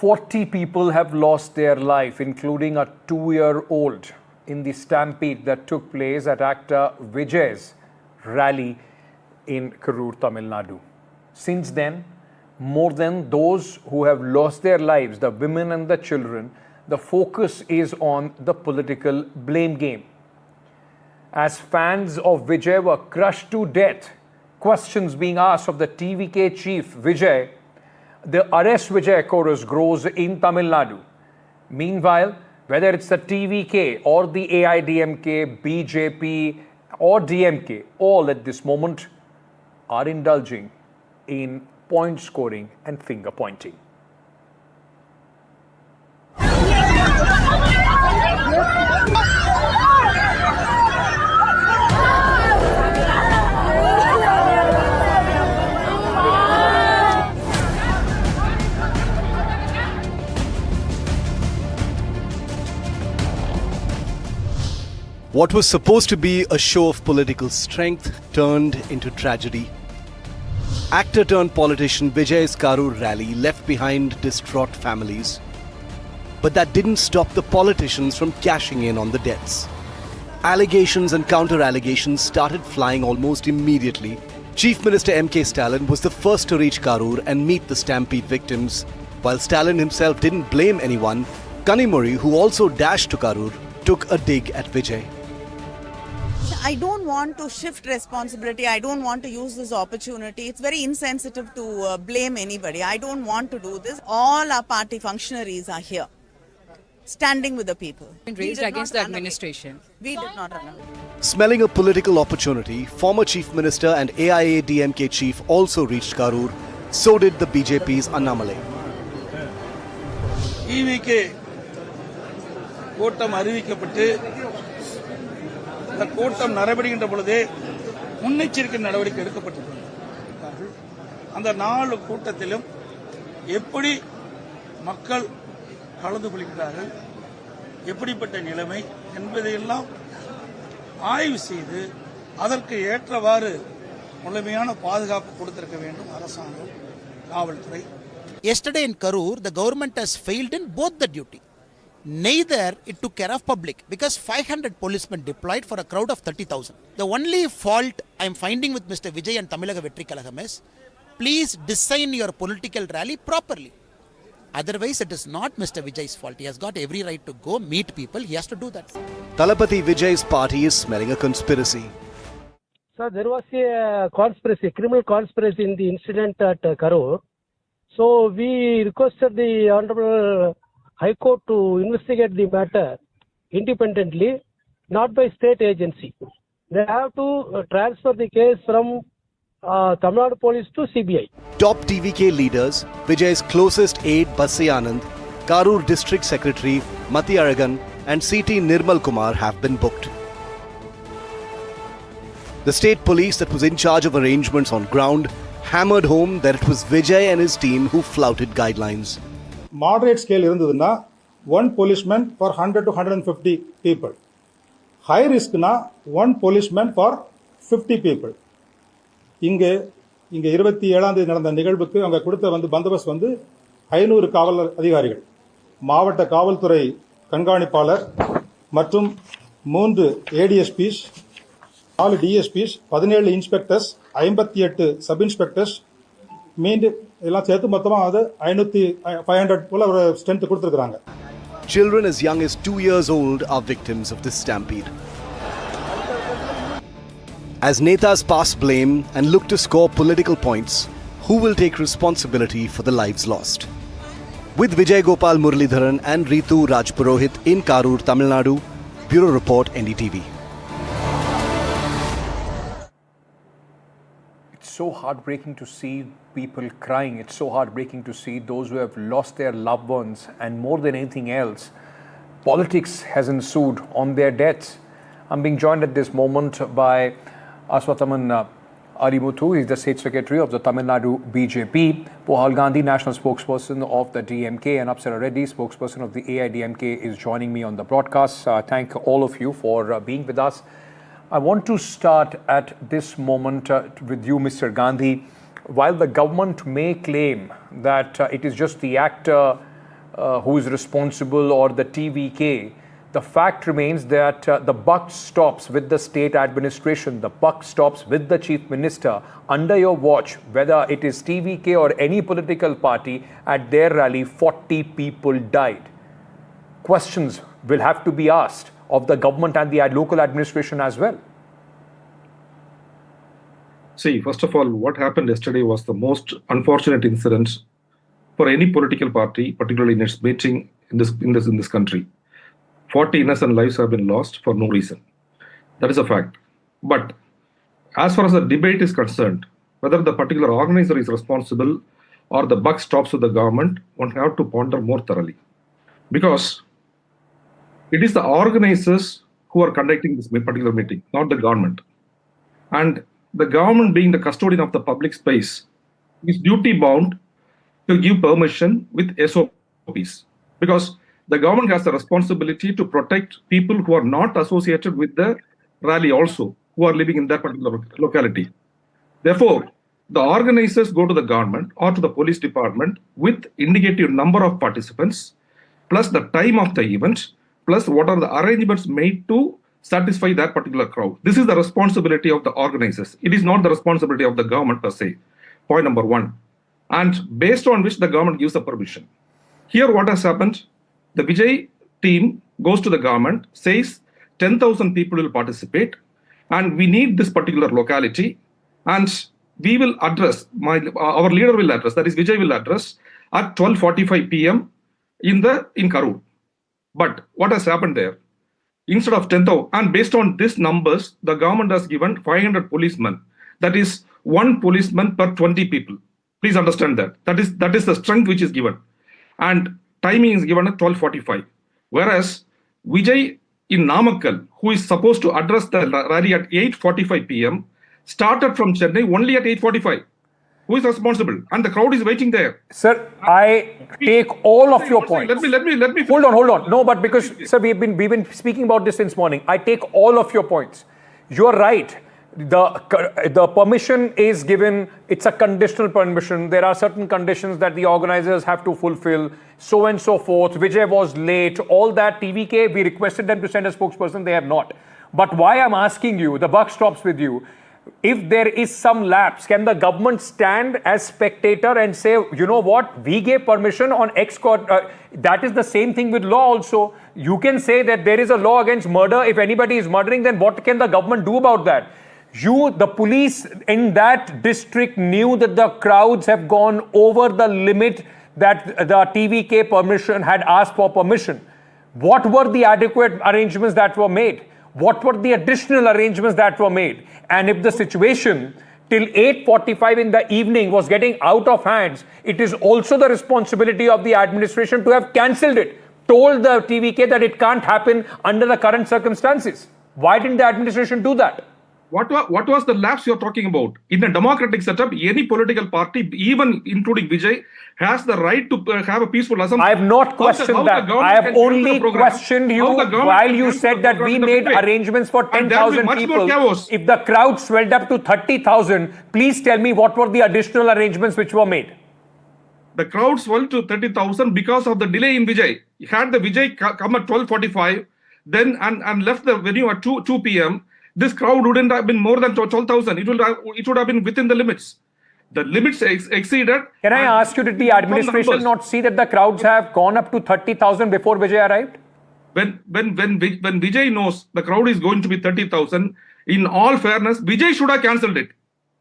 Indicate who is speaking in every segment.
Speaker 1: 40 people have lost their life, including a 2-year-old, in the stampede that took place at actor Vijay's rally in Karur, Tamil Nadu. Since then, more than those who have lost their lives, the women and the children, the focus is on the political blame game. As fans of Vijay were crushed to death, questions being asked of the TVK chief Vijay, the Arrest Vijay chorus grows in Tamil Nadu. Meanwhile, whether it's the TVK or the AIDMK, BJP or DMK, all at this moment are indulging in point scoring and finger pointing.
Speaker 2: What was supposed to be a show of political strength turned into tragedy. Actor turned politician Vijay's Karur rally left behind distraught families. But that didn't stop the politicians from cashing in on the deaths. Allegations and counter-allegations started flying almost immediately. Chief Minister M.K. Stalin was the first to reach Karur and meet the stampede victims. While Stalin himself didn't blame anyone, Kanimuri, who also dashed to Karur, took a dig at Vijay.
Speaker 3: I don't want to shift responsibility. I don't want to use this opportunity. It's very insensitive to blame anybody. I don't want to do this. All our party functionaries are here, standing with the people.
Speaker 4: Raised against the administration.
Speaker 3: We did not run away.
Speaker 2: Smelling a political opportunity, former Chief Minister and AIA-DMK chief also reached Karur. So did the BJP's Annamalai.
Speaker 5: TVK கூட்டம் அறிவிக்கப்பட்டு இந்த கூட்டம் நடைபெறுகின்ற பொழுதே முன்னெச்சரிக்கை நடவடிக்கை எடுக்கப்பட்டிருக்கிறது. அந்த 4 கூட்டத்திலும் எப்படி மக்கள் கலந்து கொள்கிறார்கள், எப்படிப்பட்ட நிலைமை என்பதையெல்லாம் ஆய்வு செய்து அதற்கு ஏற்றவாறு முழுமையான பாதுகாப்பு கொடுத்திருக்க வேண்டும் அரசாங்கம், காவல்துறை.
Speaker 6: Yesterday in Karur, the government has failed in both the duty. Neither it took care of public because 500 policemen deployed for a crowd of 30,000. The only fault I am finding with Mr. Vijay and Tamilaga Vetri Kalagam is, please design your political rally properly. Otherwise, it is not Mr. Vijay's fault. He has got every right to go meet people. He has to do that.
Speaker 2: Talapati Vijay's party is smelling a conspiracy.
Speaker 7: So there was a conspiracy, criminal conspiracy in the incident at Karur. So we requested the Honorable High Court to investigate the matter independently, not by state agency. They have to transfer the case from Tamil Nadu Police to CBI.
Speaker 2: Top TVK leaders, Vijay's closest aide Bassi Anand, Karur District Secretary Arivazhagan and CT Nirmal Kumar have been booked. The state police that was in charge of arrangements on ground hammered home that it was Vijay and his team who flouted guidelines.
Speaker 8: Moderate scale irundhuduna 1 policeman for 100 to 150 people. High risk na 1 policeman for 50 people. இங்க 27ஆம் தேதி நடந்த நிகழ்வுக்கு அவங்க கொடுத்த பந்தோபஸ்து 500 காவல் அதிகாரிகள், மாவட்ட காவல்துறை கண்காணிப்பாளர் மற்றும் 3 ADSPs, 4 DSPs, 17 inspectors, 58 sub inspectors, மீண்டும் எல்லாம் சேர்த்து மொத்தமா 500 போல ஒரு ஸ்ட்ரென்த் கொடுத்திருக்காங்க.
Speaker 2: Children as young as 2 years old are victims of this stampede. As netas pass blame and look to score political points, who will take responsibility for the lives lost? With Vijay Gopal Muralidharan and Ritu Rajpurohit in Karur, Tamil Nadu, Bureau Report, NDTV.
Speaker 1: It's so heartbreaking to see people crying. It's so heartbreaking to see those who have lost their loved ones, and more than anything else, politics has ensued on their deaths. I'm being joined at this moment by Aswathaman Arimuthu. He's the State Secretary of the Tamil Nadu BJP, Pohal Gandhi, National Spokesperson of the DMK, and Apsara Reddy, Spokesperson of the AIDMK, is joining me on the broadcast. Thank all of you for being with us. I want to start at this moment with you, Mr. Gandhi. While the government may claim that it is just the actor who is responsible or the TVK. The fact remains that the buck stops with the state administration. The buck stops with the chief minister. Under your watch, whether it is TVK or any political party, at their rally, 40 people died. Questions will have to be asked of the government and the local administration as well.
Speaker 9: See, first of all, what happened yesterday was the most unfortunate incident for any political party, particularly in its meeting in this country. 40 innocent lives have been lost for no reason. That is a fact. But as far as the debate is concerned, whether the particular organizer is responsible or the buck stops with the government, one have to ponder more thoroughly. Because it is the organizers who are conducting this particular meeting, not the government. And the government, being the custodian of the public space, is duty bound to give permission with SOPs. Because the government has the responsibility to protect people who are not associated with the rally also, who are living in that particular locality. Therefore, the organizers go to the government or to the police department with indicative number of participants, plus the time of the event, plus what are the arrangements made to satisfy that particular crowd. This is the responsibility of the organizers. It is not the responsibility of the government per se. Point number one. And based on which the government gives the permission. Here what has happened, the Vijay team goes to the government, says 10,000 people will participate, and we need this particular locality, and we will address, our leader will address, that is Vijay will address at 12:45 p.m. in Karur. But what has happened there? Instead of 10,000, and based on these numbers, the government has given 500 policemen. That is one policeman per 20 people. Please understand that. That is the strength which is given. And timing is given at 12:45. Whereas Vijay in Namakkal, who is supposed to address the rally at 8:45 p.m., started from Chennai only at 8:45. Who is responsible? And the crowd is waiting there.
Speaker 1: Sir, I take all of your points.
Speaker 9: Let me
Speaker 1: hold on. No, but because, sir, we've been speaking about this since morning. I take all of your points. You're right. The permission is given. It's a conditional permission. There are certain conditions that the organizers have to fulfill, so and so forth. Vijay was late. All that TVK, we requested them to send a spokesperson. They have not. But why I'm asking you, the buck stops with you. If there is some lapse, can the government stand as spectator and say, you know what, we gave permission on X court? That is the same thing with law also. You can say that there is a law against murder. If anybody is murdering, then what can the government do about that? The police in that district knew that the crowds have gone over the limit that the TVK permission had asked for permission. What were the adequate arrangements that were made? What were the additional arrangements that were made? And if the situation till 8:45 in the evening was getting out of hands, it is also the responsibility of the administration to have cancelled it, told the TVK that it can't happen under the current circumstances. Why didn't the administration do that?
Speaker 9: What was the lapse you're talking about? In a democratic setup, any political party, even including Vijay, has the right to have a peaceful assembly.
Speaker 1: I have not questioned that. I have only questioned you while you said that we made arrangements for 10,000 people. If the crowd swelled up to 30,000, please tell me what were the additional arrangements which were made?
Speaker 9: The crowd swelled to 30,000 because of the delay in Vijay. Had the Vijay come at 12:45, then and left the venue at 2 p.m., this crowd wouldn't have been more than 12,000. It would have been within the limits. The limits exceeded.
Speaker 1: Can I ask you, did the administration not see that the crowds have gone up to 30,000 before Vijay arrived?
Speaker 9: When Vijay knows the crowd is going to be 30,000, in all fairness, Vijay should have cancelled it.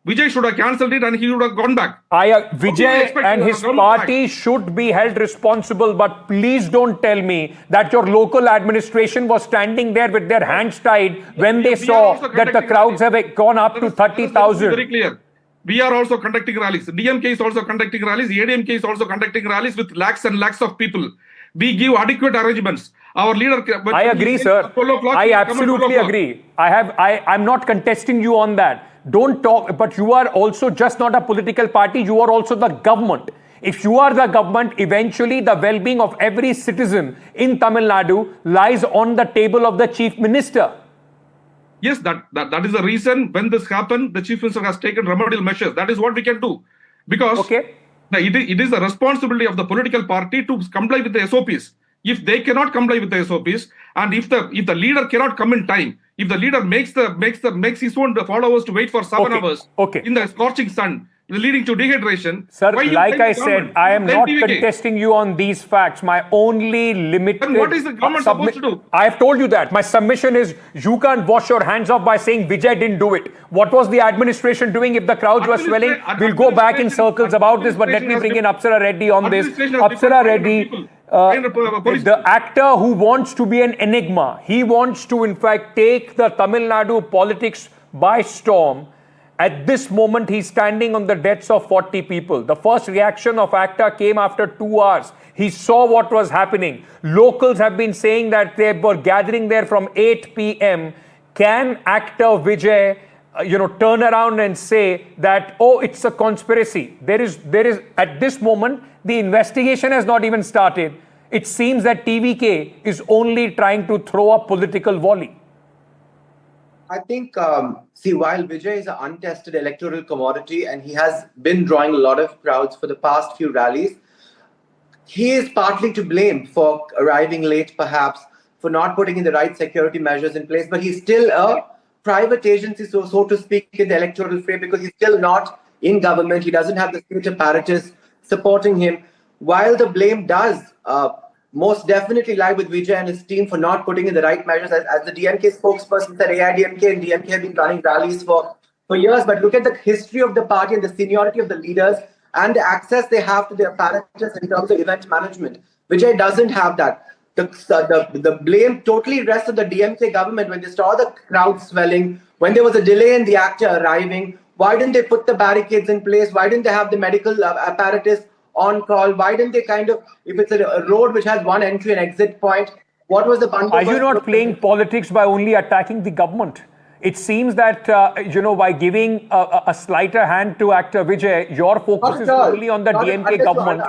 Speaker 9: Vijay should have cancelled it and he would have gone back.
Speaker 1: Vijay and his party should be held responsible, but please don't tell me that your local administration was standing there with their hands tied when they saw that the crowds have gone up to 30,000.
Speaker 9: Very clear. We are also conducting rallies. DMK is also conducting rallies. ADMK is also conducting rallies with lakhs and lakhs of people. We give adequate arrangements. Our leader.
Speaker 1: I agree, sir. I absolutely agree. I'm not contesting you on that. Don't talk, but you are also just not a political party, you are also the government. If you are the government, eventually the well-being of every citizen in Tamil Nadu lies on the table of the chief minister.
Speaker 9: Yes, that is the reason when this happened, the chief minister has taken remedial measures. That is what we can do. Because It is the responsibility of the political party to comply with the SOPs. If they cannot comply with the SOPs, and if the leader cannot come in time, if the leader makes his own followers to wait for 7 hours in the scorching sun, leading to dehydration.
Speaker 1: Sir, like I said, I am not contesting you on these facts. My only limited...
Speaker 9: Then what is the government supposed to do?
Speaker 1: I have told you that. My submission is you can't wash your hands off by saying Vijay didn't do it. What was the administration doing if the crowds were swelling? We'll go back in circles about this, but let me bring in Apsara Reddy on this. Apsara Reddy, the actor who wants to be an enigma, he wants to in fact take the Tamil Nadu politics by storm. At this moment, he's standing on the deaths of 40 people. The first reaction of actor came after 2 hours. He saw what was happening. Locals have been saying that they were gathering there from 8 p.m. Can actor Vijay, turn around and say that, oh, it's a conspiracy? There is, at this moment, the investigation has not even started. It seems that TVK is only trying to throw a political volley.
Speaker 10: I think, while Vijay is an untested electoral commodity and he has been drawing a lot of crowds for the past few rallies, he is partly to blame for arriving late, perhaps, for not putting in the right security measures in place. But he's still a private agency, so to speak, in the electoral frame, because he's still not in government. He doesn't have the state apparatus supporting him. While the blame does most definitely lie with Vijay and his team for not putting in the right measures. As the DMK spokesperson said, AIDMK and DMK have been running rallies for years. But look at the history of the party and the seniority of the leaders and the access they have to the apparatus in terms of event management. Vijay doesn't have that. The blame totally rests on the DMK government when they saw the crowd swelling, when there was a delay in the actor arriving. Why didn't they put the barricades in place? Why didn't they have the medical apparatus on call? Why didn't they if it's a road which has one entry and exit point, what was the bandobast?
Speaker 1: Are you not playing politics by only attacking the government? It seems that, by giving a slighter hand to actor Vijay, your focus is only on the DMK government.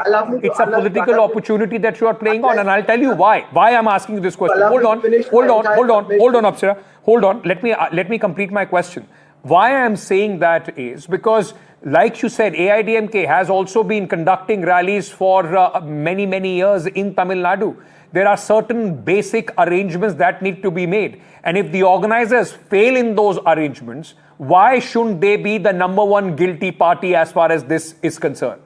Speaker 1: It's a political opportunity that you are playing on, and I'll tell you why. Why I'm asking you this question. Hold on, Apsara. Hold on. Let me complete my question. Why I'm saying that is because, like you said, AIDMK has also been conducting rallies for many, many years in Tamil Nadu. There are certain basic arrangements that need to be made. And if the organizers fail in those arrangements, why shouldn't they be the number one guilty party as far as this is concerned?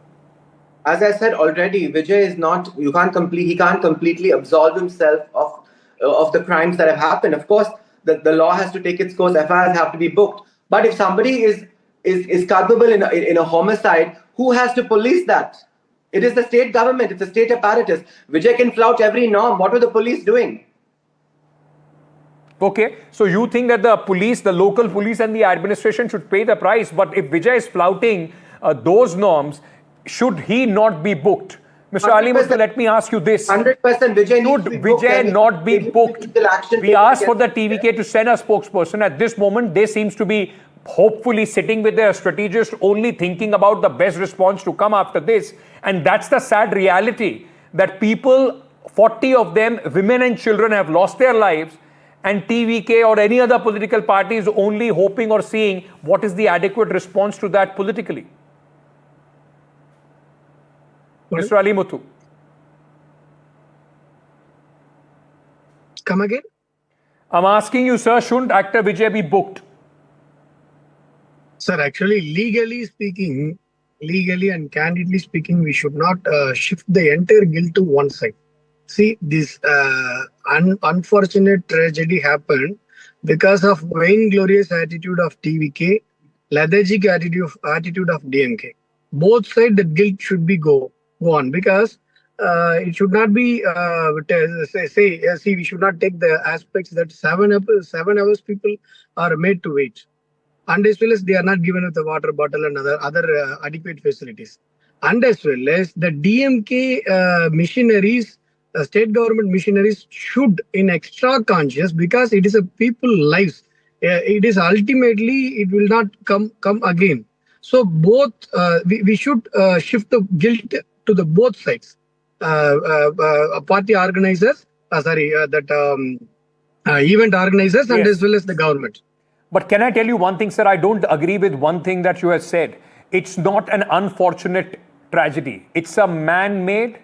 Speaker 10: As I said already, Vijay is not, he can't completely absolve himself of the crimes that have happened. Of course, the law has to take its course, FIRs have to be booked. But if somebody is culpable in a homicide, who has to police that? It is the state government, it's the state apparatus. Vijay can flout every norm. What were the police doing?
Speaker 1: Okay, so you think that the police, the local police and the administration should pay the price. But if Vijay is flouting those norms, should he not be booked? Mr. Ali Muthu, let me ask you this.
Speaker 10: 100%
Speaker 1: Vijay not be booked? We asked for the TVK to send a spokesperson. At this moment, they seems to be hopefully sitting with their strategist, only thinking about the best response to come after this. And that's the sad reality, that people, 40 of them, women and children, have lost their lives, and TVK or any other political party is only hoping or seeing what is the adequate response to that politically. Mr. Ali Muthu.
Speaker 11: Come again?
Speaker 1: I'm asking you, sir, shouldn't actor Vijay be booked?
Speaker 11: Sir, actually, legally and candidly speaking, we should not shift the entire guilt to one side. See, this unfortunate tragedy happened because of vainglorious attitude of TVK, lethargic attitude of DMK. Both sides, the guilt should be go on, because it should not be we should not take the aspects that 7 hours people are made to wait, and as well as they are not given with the water bottle and other adequate facilities, and as well as the DMK missionaries, state government missionaries should in extra conscious, because it is a people lives. It is ultimately, it will not come again. So both we should shift the guilt to the both sides. Party organizers, event organizers, and as well as the government.
Speaker 1: But can I tell you one thing, sir? I don't agree with one thing that you have said. It's not an unfortunate tragedy. It's a man-made,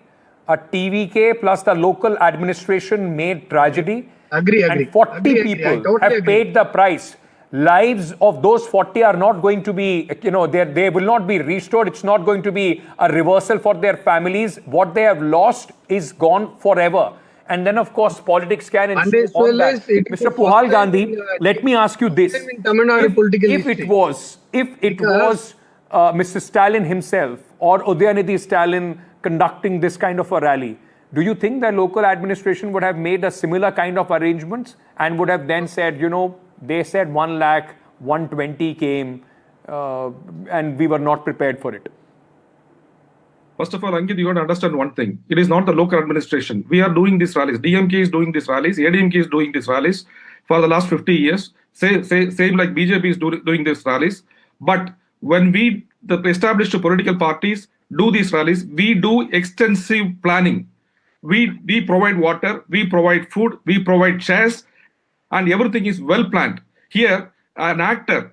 Speaker 1: a TVK plus the local administration made tragedy.
Speaker 11: Agree.
Speaker 1: And 40
Speaker 11: Agree. I
Speaker 1: people
Speaker 11: totally
Speaker 1: have
Speaker 11: agree.
Speaker 1: paid the price. Lives of those 40 are not going to be, they will not be restored. It's not going to be a reversal for their families. What they have lost is gone forever. And then, of course, politics can
Speaker 11: And
Speaker 1: ensue
Speaker 11: as
Speaker 1: on
Speaker 11: well
Speaker 1: that.
Speaker 11: as it is
Speaker 1: Mr.
Speaker 11: the
Speaker 1: Puhal
Speaker 11: first time
Speaker 1: Gandhi,
Speaker 11: in,
Speaker 1: let me ask you this.
Speaker 11: in Tamil Nadu political
Speaker 1: If
Speaker 11: history.
Speaker 1: it was Mr. Stalin himself or Udayanidhi Stalin conducting this kind of a rally, do you think the local administration would have made a similar kind of arrangements and would have then said, they said 1 lakh, 120 came and we were not prepared for it?
Speaker 9: First of all, Ankit, you got to understand one thing. It is not the local administration. We are doing these rallies. DMK is doing these rallies. ADMK is doing these rallies for the last 50 years. Same like BJP is doing these rallies. But when the established political parties do these rallies, we do extensive planning. We provide water, we provide food, we provide chairs, and everything is well planned. Here, an actor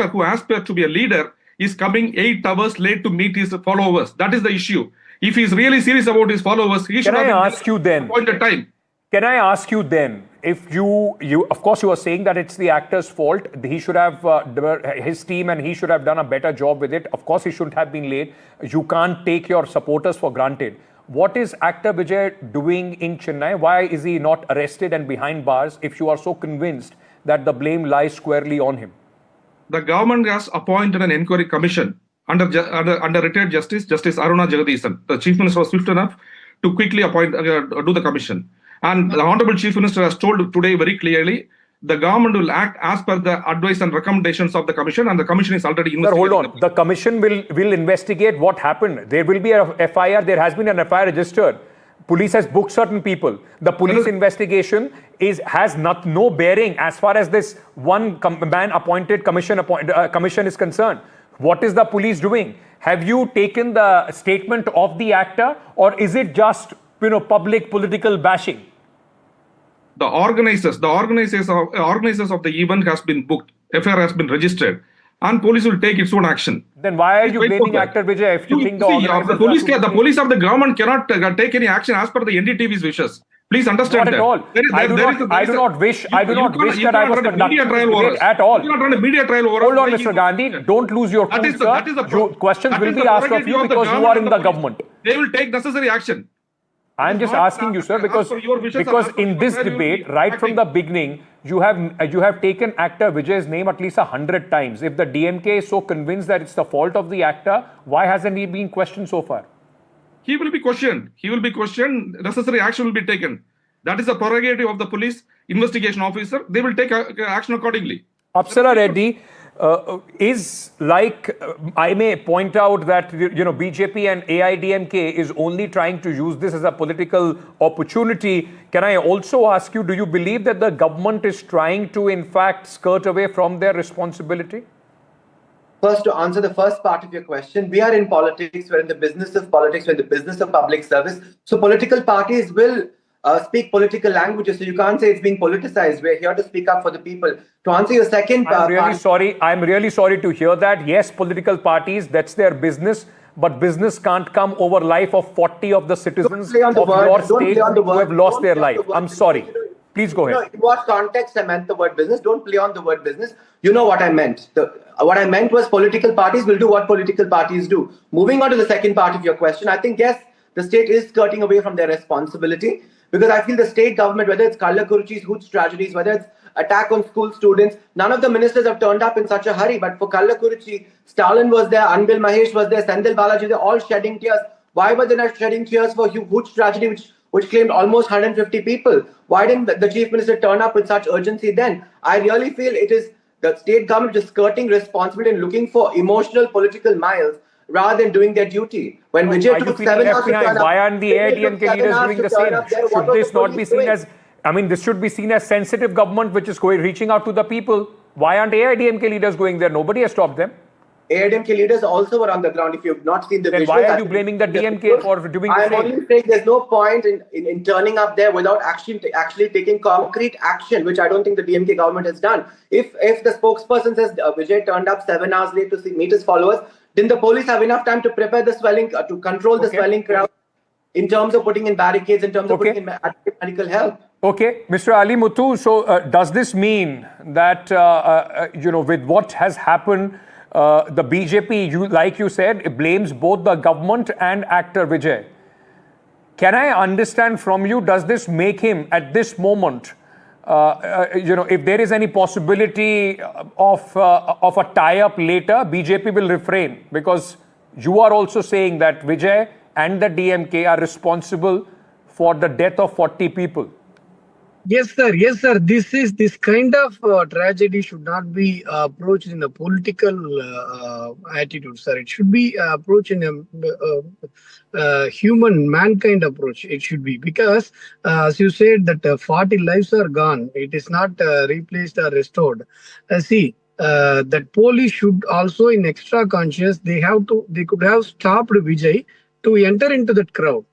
Speaker 9: who aspires to be a leader is coming 8 hours late to meet his followers. That is the issue. If he's really serious about his followers, he should have appointed time.
Speaker 1: Can I ask you then, if you of course you are saying that it's the actor's fault, he should have, his team and he should have done a better job with it. Of course he shouldn't have been late. You can't take your supporters for granted. What is actor Vijay doing in Chennai? Why is he not arrested and behind bars if you are so convinced that the blame lies squarely on him?
Speaker 9: The government has appointed an inquiry commission under retired Justice Aruna Jagadisan. The Chief Minister was swift enough to quickly do the commission. And the Honorable Chief Minister has told today very clearly, the government will act as per the advice and recommendations of the commission, and the commission is already investigating.
Speaker 1: Sir, hold on. The commission will investigate what happened. There will be a FIR. There has been an FIR registered. Police has booked certain people. The police investigation has no bearing as far as this one man-appointed commission is concerned. What is the police doing? Have you taken the statement of the actor, or is it just public political bashing?
Speaker 9: The organizers of the event has been booked. FIR has been registered, and police will take its own action.
Speaker 1: Then why are you blaming actor Vijay if you think
Speaker 9: the police of the government cannot take any action as per the NDTV's wishes? Please understand that.
Speaker 1: Not at all. I do not wish that I was conducting this debate at all.
Speaker 9: You cannot run a media trial over.
Speaker 1: Hold on, Mr. Gandhi. Don't lose your cool, sir. Questions will be asked of you because you are in the government.
Speaker 9: They will take necessary action.
Speaker 1: I'm just asking you, sir, because in this debate, right from the beginning, you have taken actor Vijay's name at least 100 times. If the DMK is so convinced that it's the fault of the actor, why hasn't he been questioned so far?
Speaker 9: He will be questioned. Necessary action will be taken. That is the prerogative of the police investigation officer. They will take action accordingly.
Speaker 1: Apsara Reddy is like, I may point out that BJP and AIDMK is only trying to use this as a political opportunity. Can I also ask you, do you believe that the government is trying to in fact skirt away from their responsibility?
Speaker 10: First, to answer the first part of your question, we are in politics, we're in the business of politics, we're in the business of public service. So political parties will speak political languages, so you can't say it's being politicized. We're here to speak up for the people. To answer your second part...
Speaker 1: I'm really sorry to hear that. Yes, political parties, that's their business, but business can't come over life of 40 of the citizens of your state who have lost their life. I'm sorry. Please go ahead.
Speaker 10: In what context I meant the word business? Don't play on the word business. You know what I meant. What I meant was political parties will do what political parties do. Moving on to the second part of your question, I think, yes, the state is skirting away from their responsibility, because I feel the state government, whether it's Kallakurichi's huge tragedies, whether it's attack on school students, none of the ministers have turned up in such a hurry. But for Kallakurichi, Stalin was there, Anbil Mahesh was there, Sendil Balaji, they're all shedding tears. Why were they not shedding tears for huge tragedy which claimed almost 150 people? Why didn't the chief minister turn up with such urgency then? I really feel it is the state government just skirting responsibility and looking for emotional political miles rather than doing their duty. When Vijay took 7 hours to turn up,
Speaker 1: why aren't the AIDMK leaders doing the same? Should this not be seen as, this should be seen as sensitive government which is reaching out to the people. Why aren't AIDMK leaders going there? Nobody has stopped them.
Speaker 10: AIDMK leaders also were on the ground. If you've not seen the
Speaker 1: then
Speaker 10: visuals,
Speaker 1: why are you blaming the DMK for doing the same?
Speaker 10: I'm only saying there's no point in turning up there without actually taking concrete action, which I don't think the DMK government has done. If the spokesperson says Vijay turned up 7 hours late to meet his followers, Didn't the police have enough time to prepare the swelling, to control the swelling crowd in terms of putting in barricades, in terms of putting in medical help?
Speaker 1: Okay, Mr. Ali Muthu, so does this mean that, with what has happened, the BJP, like you said, it blames both the government and actor Vijay? Can I understand from you, does this make him, at this moment, if there is any possibility of a tie-up later, BJP will refrain? Because you are also saying that Vijay and the DMK are responsible for the death of 40 people.
Speaker 11: Yes, sir. Yes, sir. This kind of tragedy should not be approached in a political attitude, sir. It should be approached in a mankind approach. It should be, because as you said that 40 lives are gone. It is not replaced or restored. That police should also, in extra conscious, they could have stopped Vijay to enter into that crowd.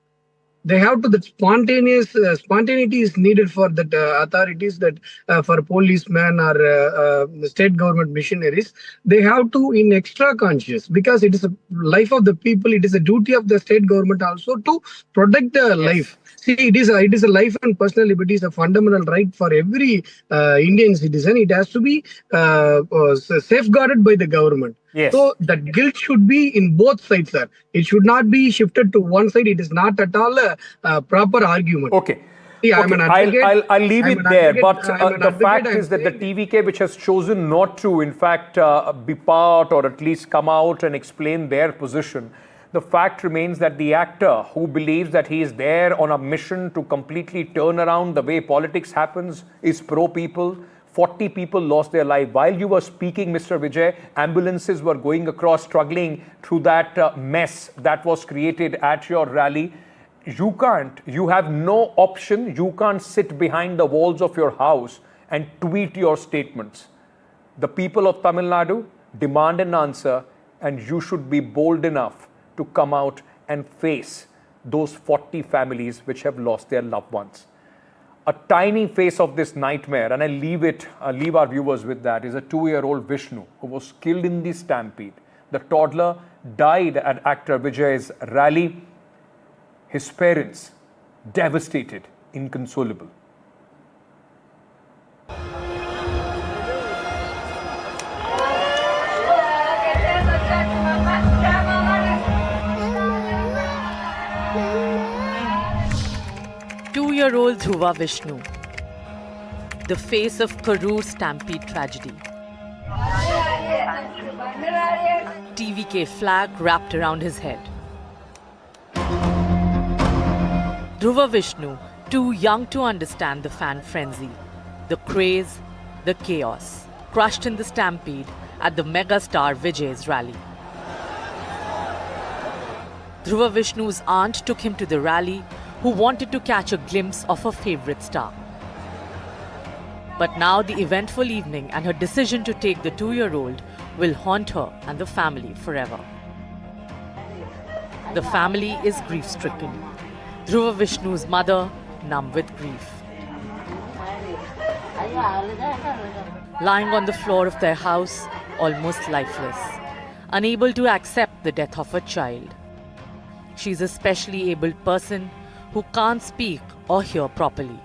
Speaker 11: They have to, that spontaneity is needed for that authorities, that for policemen or state government missionaries. They have to, in extra conscious, because it is a life of the people. It is a duty of the state government also to protect the life. See, it is a life and personal liberty is a fundamental right for every Indian citizen. It has to be safeguarded by the government.
Speaker 1: Yes.
Speaker 11: So that guilt should be in both sides, sir. It should not be shifted to one side. It is not at all a proper argument.
Speaker 1: Okay.
Speaker 11: See, I'm an advocate.
Speaker 1: I'll leave it there. But the fact is that the TVK, which has chosen not to, in fact, be part or at least come out and explain their position, the fact remains that the actor who believes that he is there on a mission to completely turn around the way politics happens is pro-people. 40 people lost their life. While you were speaking, Mr. Vijay, ambulances were going across, struggling through that mess that was created at your rally. You have no option. You can't sit behind the walls of your house and tweet your statements. The people of Tamil Nadu demand an answer, and you should be bold enough to come out and face those 40 families which have lost their loved ones. A tiny face of this nightmare, and I leave our viewers with that, is a 2-year-old Vishnu who was killed in the stampede. The toddler died at actor Vijay's rally. His parents, devastated, inconsolable.
Speaker 12: Two-year-old Dhruva Vishnu, the face of Karur Stampede tragedy. TVK flag wrapped around his head. Dhruva Vishnu, too young to understand the fan frenzy, the craze, the chaos, crushed in the stampede at the megastar Vijay's rally. Dhruva Vishnu's aunt took him to the rally, who wanted to catch a glimpse of her favorite star. But now the eventful evening and her decision to take the 2-year-old will haunt her and the family forever. The family is grief-stricken. Dhruva Vishnu's mother, numb with grief. Lying on the floor of their house, almost lifeless, unable to accept the death of her child. She's a specially abled person who can't speak or hear properly.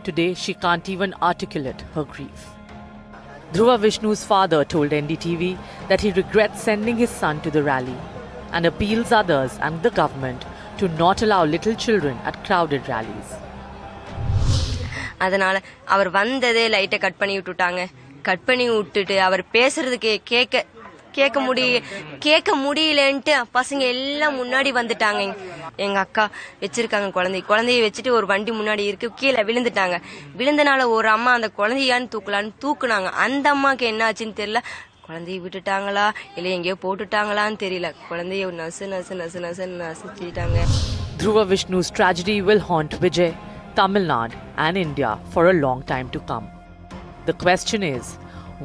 Speaker 12: Today, she can't even articulate her grief. Dhruva Vishnu's father told NDTV that he regrets sending his son to the rally and appeals others and the government to not allow little children at crowded rallies.
Speaker 13: அதனால அவர் வந்ததே லைட்டை cut பண்ணி விட்டுட்டு அவர் பேசுறதுக்கு கேட்க முடியலன்ட்டு பசங்க எல்லாம் முன்னாடி வந்துட்டாங்க. எங்க அக்கா வச்சிருக்காங்க குழந்தைய வச்சுட்டு ஒரு வண்டி முன்னாடி இருக்கு, கீழே விழுந்தனால ஒரு அம்மா அந்த குழந்தையான்னு தூக்குனாங்க. அந்த அம்மாக்கு என்ன ஆச்சுன்னு தெரியல. குழந்தைய விட்டுட்டாங்களா இல்ல எங்கேயோ போட்டுட்டாங்களான்னு தெரியல. குழந்தைய நசுச்சிட்டாங்க.
Speaker 12: Dhruva Vishnu's tragedy will haunt Vijay, Tamil Nadu and India for a long time to come. The question is,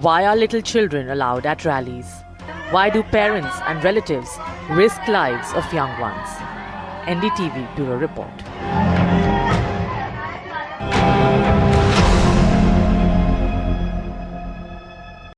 Speaker 12: why are little children allowed at rallies? Why do parents and relatives risk lives of young ones? NDTV Bureau Report.